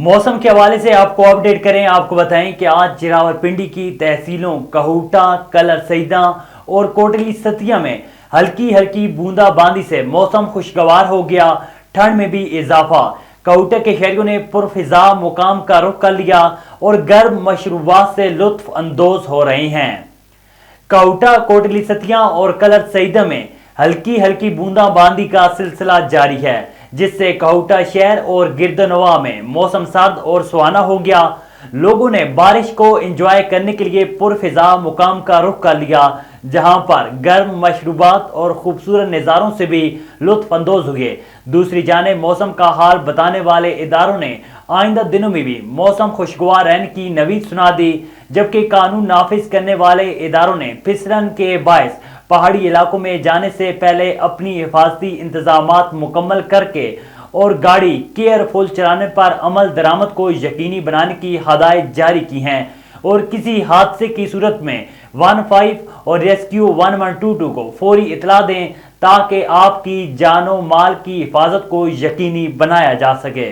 मौसम के हवाले से आपको अपडेट करें। आपको बताएं कि आज रावलपिंडी की तहसीलों कहूटा, कलर सईदा और कोटली सतिया में हल्की हल्की बूंदाबांदी से मौसम खुशगवार हो गया। ठंड में भी इजाफा। कहूटा के शहरियों ने पुरफिजा मुकाम का रुख कर लिया और गर्म मशरूबात से लुत्फ अंदोज हो रहे हैं। कहूटा, कोटली सतिया और कलर सईदा में हल्की हल्की बूंदाबांदी का सिलसिला जारी है, जिससे कहूटा शहर और गिरदनवा में मौसम सर्द और सुहाना हो गया। लोगों ने बारिश को एंजॉय करने के लिए पुरफिजा मुकाम का रुख कर लिया, जहां पर गर्म मशरूबात और खूबसूरत नज़ारों से भी लुत्फ अंदोज हुए। दूसरी जानिब मौसम का हाल बताने वाले इदारों ने आइंदा दिनों में भी मौसम खुशगवार रहने की नवीद सुना दी, जबकि कानून नाफिज करने वाले इदारों ने फिसलन के बायस पहाड़ी इलाकों में जाने से पहले अपनी हिफाजती इंतजामात मुकम्मल करके और गाड़ी केयरफुल चलाने पर अमल दरामद को यकीनी बनाने की हदायत जारी की हैं और किसी हादसे की सूरत में 15 और रेस्क्यू 1122 को फौरी इतला दें ताकि आपकी जानो माल की हिफाजत को यकीनी बनाया जा सके।